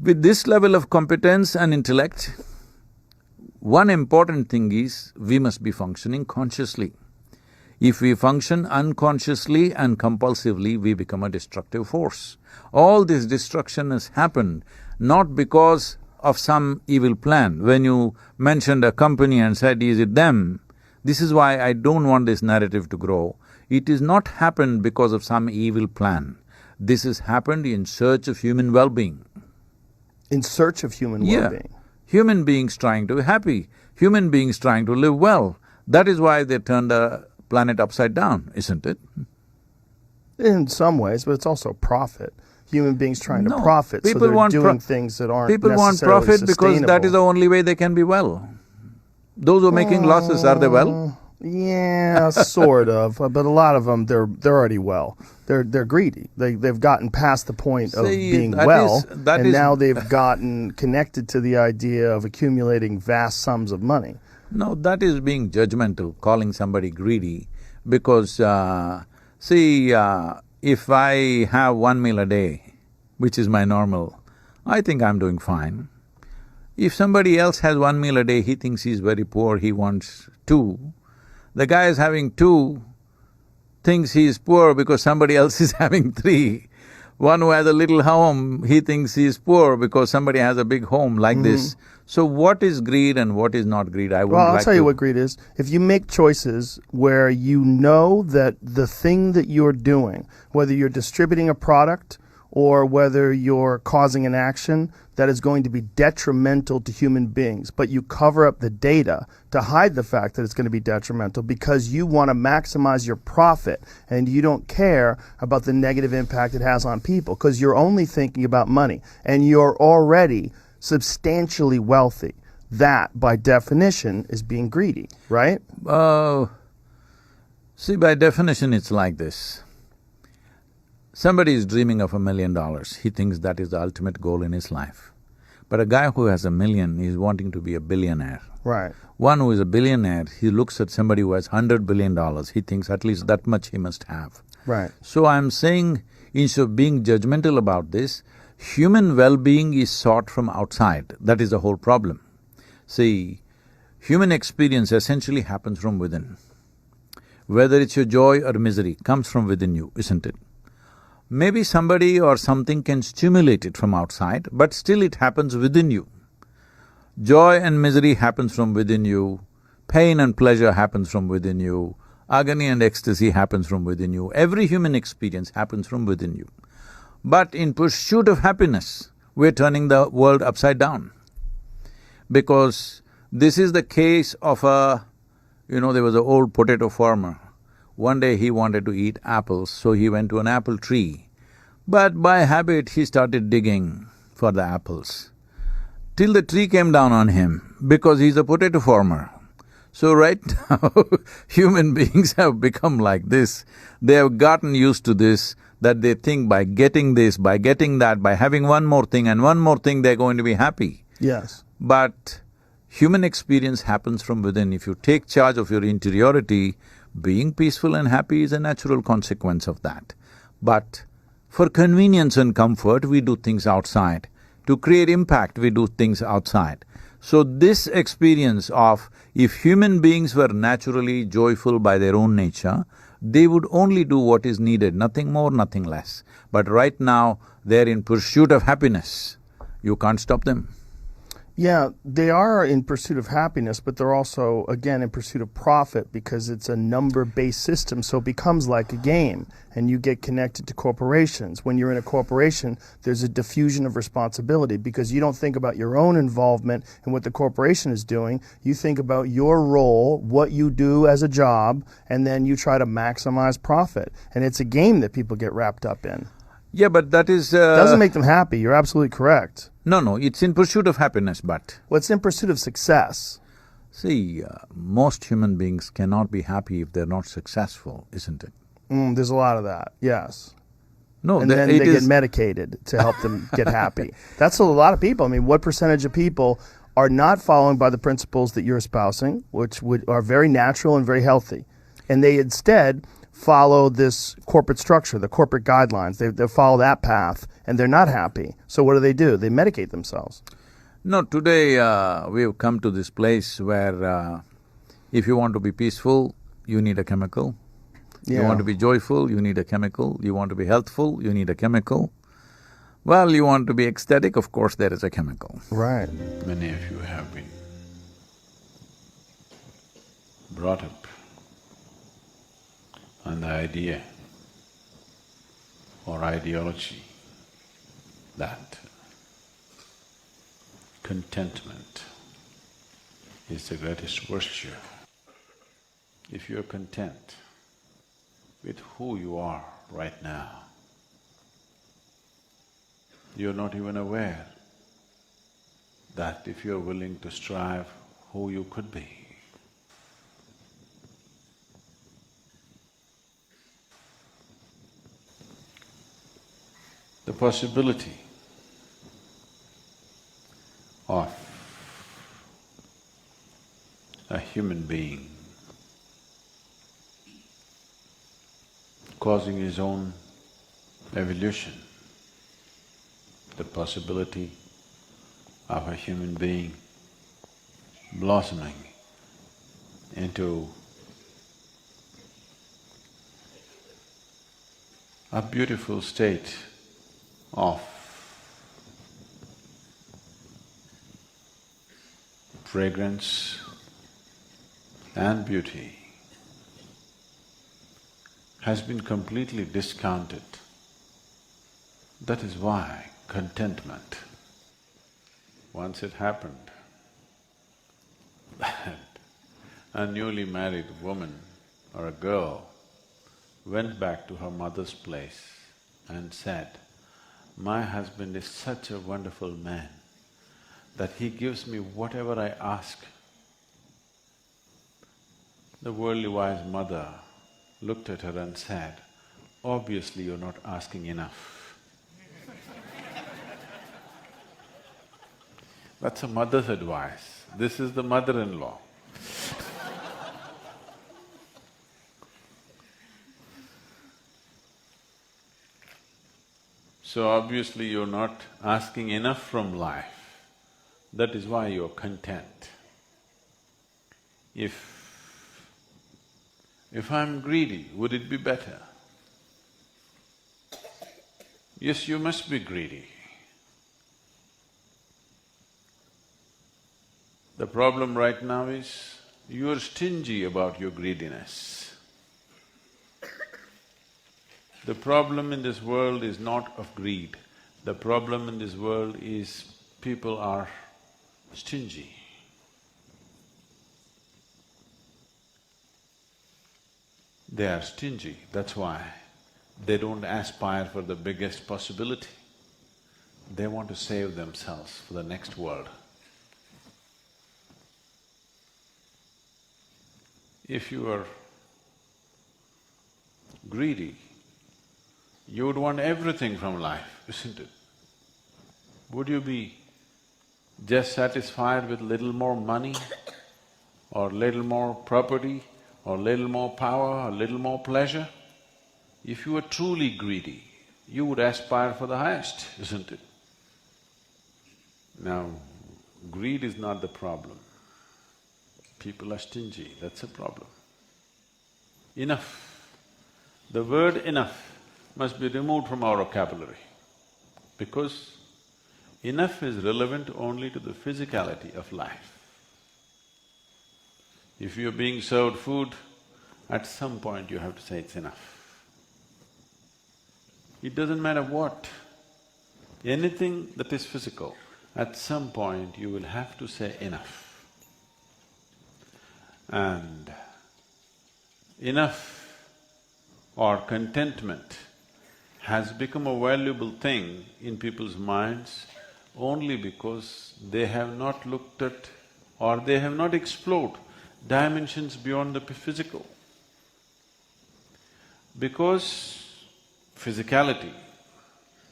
With this level of competence and intellect, one important thing is we must be functioning consciously. If we function unconsciously and compulsively, we become a destructive force. All this destruction has happened not because of some evil plan. When you mentioned a company and said, is it them? This is why I don't want this narrative to grow. It is not happened because of some evil plan. This has happened in search of human well-being. In search of human well-being? Human beings trying to be happy, human beings trying to live well. That is why they turned the planet upside down, isn't it? In some ways, but it's also profit. Human beings trying to profit, so they're doing things that aren't necessarily People want profit because that is the only way they can be well. Those who are making losses, are they well? Yeah, sort of. But a lot of them, they're already well. They're greedy. They've gotten past the point of being well, and now they've gotten connected to the idea of accumulating vast sums of money. No, that is being judgmental, calling somebody greedy, because if I have 1 meal a day, which is my normal, I think I'm doing fine. If somebody else has 1 meal a day, he thinks he's very poor, he wants 2. The guy is having 2, thinks he is poor because somebody else is having 3. One who has a little home, he thinks he is poor because somebody has a big home like this. So what is greed and what is not greed? I'll tell you what greed is. If you make choices where you know that the thing that you're doing, whether you're distributing a product or whether you're causing an action that is going to be detrimental to human beings, but you cover up the data to hide the fact that it's going to be detrimental because you want to maximize your profit and you don't care about the negative impact it has on people because you're only thinking about money and you're already substantially wealthy. That, by definition, is being greedy, right? See, by definition it's like this. Somebody is dreaming of $1 million, he thinks that is the ultimate goal in his life. But a guy who has $1 million is wanting to be a billionaire. Right. One who is a billionaire, he looks at somebody who has $100 billion, he thinks at least that much he must have. Right. So I'm saying, instead of being judgmental about this, human well-being is sought from outside. That is the whole problem. See, human experience essentially happens from within. Whether it's your joy or misery, comes from within you, isn't it? Maybe somebody or something can stimulate it from outside, but still it happens within you. Joy and misery happens from within you, pain and pleasure happens from within you, agony and ecstasy happens from within you, every human experience happens from within you. But in pursuit of happiness, we're turning the world upside down. Because this is the case of there was an old potato farmer. One day he wanted to eat apples, so he went to an apple tree. But by habit he started digging for the apples, till the tree came down on him, because he's a potato farmer. So right now, human beings have become like this. They have gotten used to this, that they think by getting this, by getting that, by having one more thing and one more thing, they're going to be happy. Yes. But human experience happens from within. If you take charge of your interiority, being peaceful and happy is a natural consequence of that. But for convenience and comfort, we do things outside. To create impact, we do things outside. So this experience of, if human beings were naturally joyful by their own nature, they would only do what is needed, nothing more, nothing less. But right now, they're in pursuit of happiness. You can't stop them. Yeah, they are in pursuit of happiness, but they're also, again, in pursuit of profit because it's a number-based system, so it becomes like a game, and you get connected to corporations. When you're in a corporation, there's a diffusion of responsibility because you don't think about your own involvement in what the corporation is doing. You think about your role, what you do as a job, and then you try to maximize profit. And it's a game that people get wrapped up in. Yeah, but that is… doesn't make them happy, you're absolutely correct. No, it's in pursuit of happiness, but… Well, it's in pursuit of success. See, most human beings cannot be happy if they're not successful, isn't it? There's a lot of that, yes. No, and then they get medicated to help them get happy. That's a lot of people. I mean, what percentage of people are not following by the principles that you're espousing, which are very natural and very healthy, and they instead follow this corporate structure, the corporate guidelines. They follow that path, and they're not happy. So what do? They medicate themselves. No, today we've come to this place where if you want to be peaceful, you need a chemical. You want to be joyful, you need a chemical. You want to be healthful, you need a chemical. Well, you want to be ecstatic, of course there is a chemical. Right. Many of you have been brought up on the idea or ideology that contentment is the greatest virtue. If you're content with who you are right now, you're not even aware that if you're willing to strive, who you could be. The possibility of a human being causing his own evolution, the possibility of a human being blossoming into a beautiful state of fragrance and beauty has been completely discounted. That is why contentment. Once it happened that a newly married woman or a girl went back to her mother's place and said, "My husband is such a wonderful man that he gives me whatever I ask." The worldly wise mother looked at her and said, "Obviously you're not asking enough." That's a mother's advice. This is the mother-in-law. So obviously you're not asking enough from life. That is why you're content. If I'm greedy, would it be better? Yes, you must be greedy. The problem right now is you're stingy about your greediness. The problem in this world is not of greed. The problem in this world is people are stingy. They are stingy, that's why they don't aspire for the biggest possibility. They want to save themselves for the next world. If you are greedy, you would want everything from life, isn't it? Would you be just satisfied with little more money or little more property or little more power or little more pleasure? If you were truly greedy, you would aspire for the highest, isn't it? Now, greed is not the problem. People are stingy, that's a problem. Enough. The word enough must be removed from our vocabulary because enough is relevant only to the physicality of life. If you're being served food, at some point you have to say it's enough. It doesn't matter what, anything that is physical, at some point you will have to say enough. And enough or contentment has become a valuable thing in people's minds only because they have not looked at or they have not explored dimensions beyond the physical. Because physicality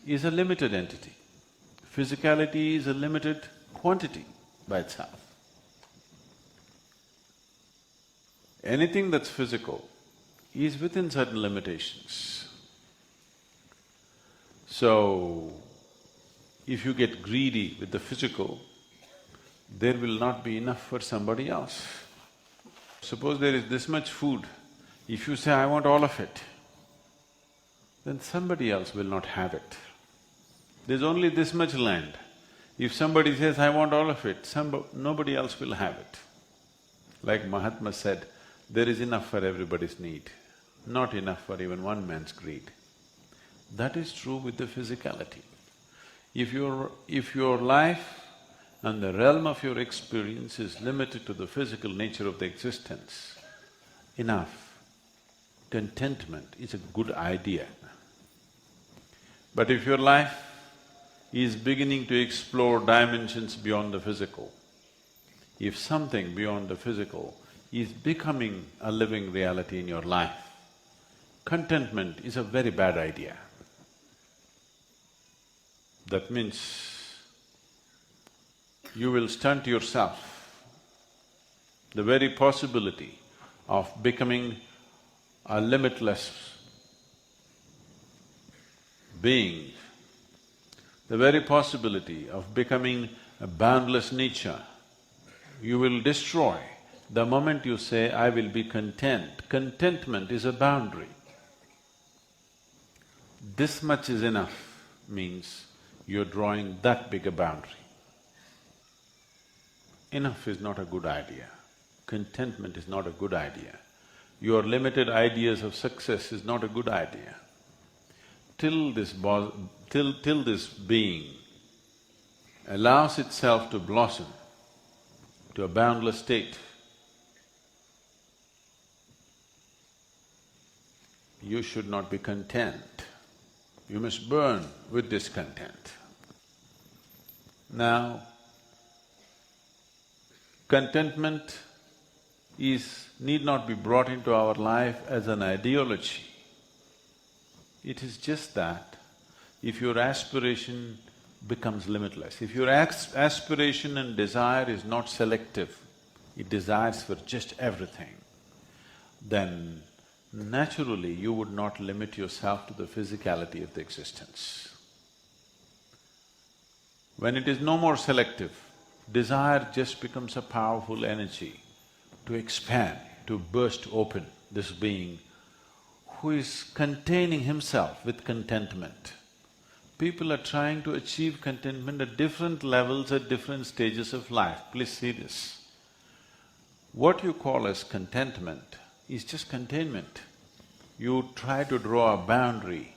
is a limited entity, physicality is a limited quantity by itself. Anything that's physical is within certain limitations. So, if you get greedy with the physical, there will not be enough for somebody else. Suppose there is this much food, if you say, I want all of it, then somebody else will not have it. There's only this much land. If somebody says, I want all of it, nobody else will have it. Like Mahatma said, there is enough for everybody's need, not enough for even one man's greed. That is true with the physicality. If your life and the realm of your experience is limited to the physical nature of the existence, enough, contentment is a good idea. But if your life is beginning to explore dimensions beyond the physical, if something beyond the physical is becoming a living reality in your life, contentment is a very bad idea. That means you will stunt yourself. The very possibility of becoming a limitless being, the very possibility of becoming a boundless nature, you will destroy the moment you say, I will be content. Contentment is a boundary. This much is enough means you're drawing that big a boundary. Enough is not a good idea. Contentment is not a good idea. Your limited ideas of success is not a good idea. Till this being allows itself to blossom to a boundless state, you should not be content. You must burn with discontent. Now, contentment need not be brought into our life as an ideology. It is just that if your aspiration becomes limitless, if your aspiration and desire is not selective, it desires for just everything, then naturally you would not limit yourself to the physicality of the existence. When it is no more selective, desire just becomes a powerful energy to expand, to burst open this being who is containing himself with contentment. People are trying to achieve contentment at different levels, at different stages of life. Please see this. What you call as contentment is just containment. You try to draw a boundary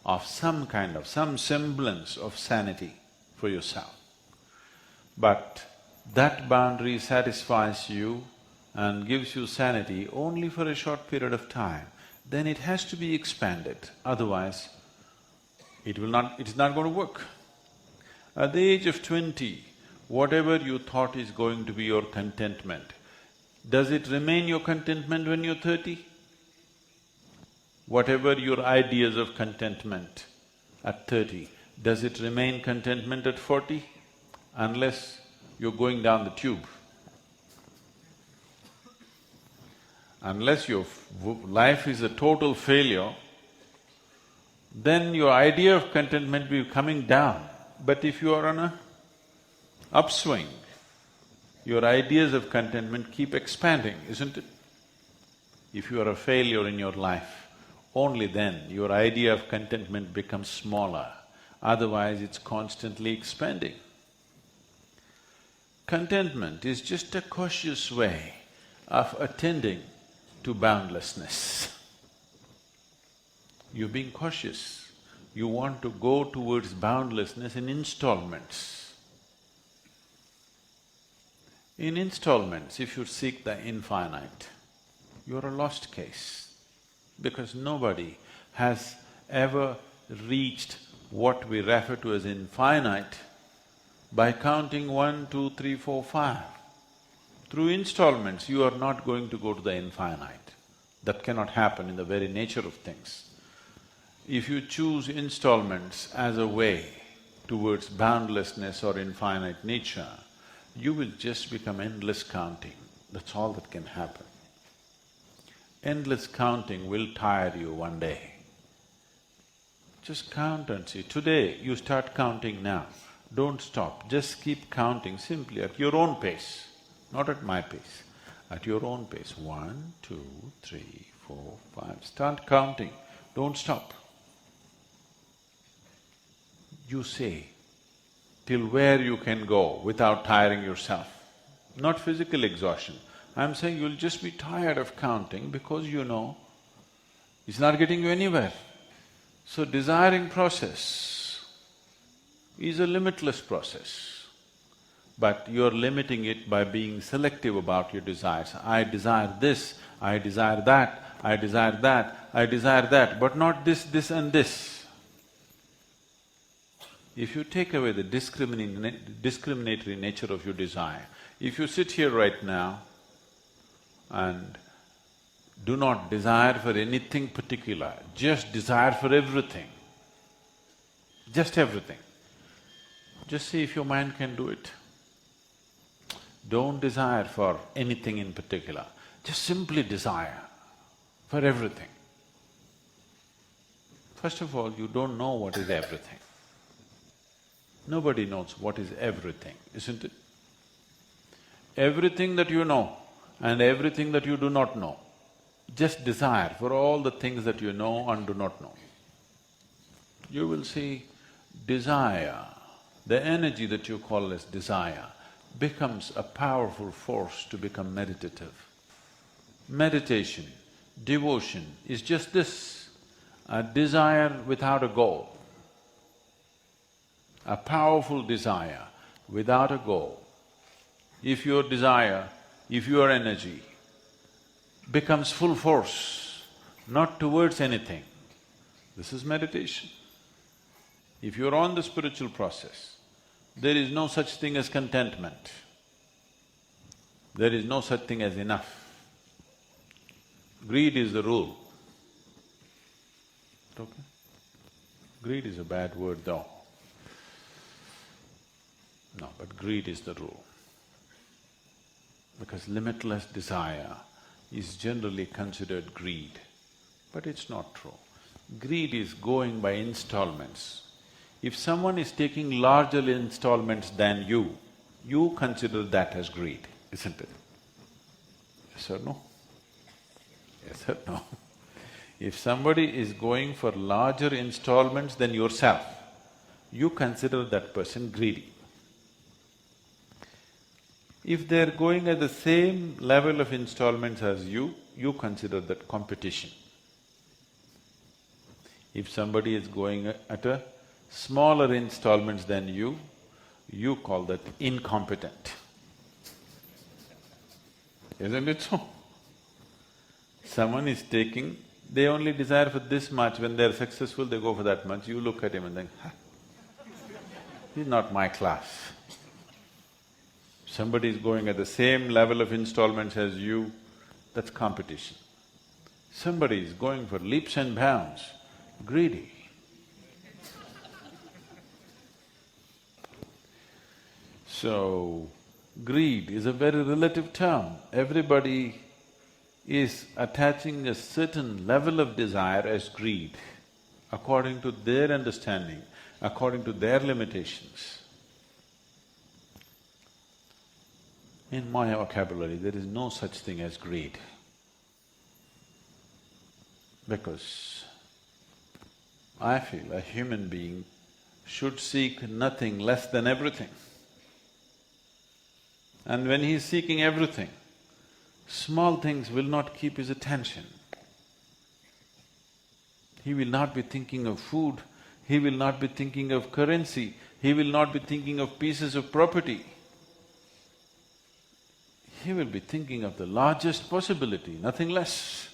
of some semblance of sanity for yourself. But that boundary satisfies you and gives you sanity only for a short period of time. Then it has to be expanded, otherwise it is not going to work. At the age of 20, whatever you thought is going to be your contentment, does it remain your contentment when you're 30? Whatever your ideas of contentment at 30, does it remain contentment at 40? Unless you're going down the tube. Unless your life is a total failure, then your idea of contentment will be coming down. But if you are on a upswing, your ideas of contentment keep expanding, isn't it? If you are a failure in your life, only then your idea of contentment becomes smaller, otherwise it's constantly expanding. Contentment is just a cautious way of attending to boundlessness. You're being cautious. You want to go towards boundlessness in installments. In installments, if you seek the infinite, you're a lost case, because nobody has ever reached what we refer to as infinite by counting 1, 2, 3, 4, 5. Through installments, you are not going to go to the infinite. That cannot happen in the very nature of things. If you choose installments as a way towards boundlessness or infinite nature, you will just become endless counting. That's all that can happen. endless counting will tire you one day. Just count and see. Today, you start counting now. Don't stop, just keep counting simply at your own pace, not at my pace, at your own pace. 1, 2, 3, 4, 5, start counting, don't stop. You say till where you can go without tiring yourself, not physical exhaustion. I'm saying you'll just be tired of counting because you know it's not getting you anywhere. So desiring process is a limitless process, but you're limiting it by being selective about your desires. I desire this, I desire that, I desire that, I desire that, but not this, this and this. If you take away the discriminatory nature of your desire, if you sit here right now and do not desire for anything particular, just desire for everything, just everything, just see if your mind can do it. Don't desire for anything in particular, just simply desire for everything. First of all, you don't know what is everything. Nobody knows what is everything, isn't it? Everything that you know and everything that you do not know, just desire for all the things that you know and do not know. You will see desire, the energy that you call as desire, becomes a powerful force to become meditative. Meditation, devotion is just this, a desire without a goal. A powerful desire without a goal. If your desire, if your energy becomes full force, not towards anything, this is meditation. If you're on the spiritual process, there is no such thing as contentment. There is no such thing as enough. Greed is the rule. Okay? Greed is a bad word though. No, but greed is the rule. Because limitless desire is generally considered greed, but it's not true. Greed is going by installments. If someone is taking larger installments than you consider that as greed, isn't it? Yes or no? Yes or no? If somebody is going for larger installments than yourself, you consider that person greedy. If they're going at the same level of installments as you consider that competition. If somebody is going at a smaller installments than you call that incompetent. Isn't it so? Someone is taking, they only desire for this much, when they're successful they go for that much, you look at him and think, he's not my class. Somebody is going at the same level of installments as you, that's competition. Somebody is going for leaps and bounds, greedy. So, greed is a very relative term. Everybody is attaching a certain level of desire as greed, according to their understanding, according to their limitations. In my vocabulary, there is no such thing as greed. Because I feel a human being should seek nothing less than everything. And when he is seeking everything, small things will not keep his attention. He will not be thinking of food, he will not be thinking of currency, he will not be thinking of pieces of property. He will be thinking of the largest possibility, nothing less.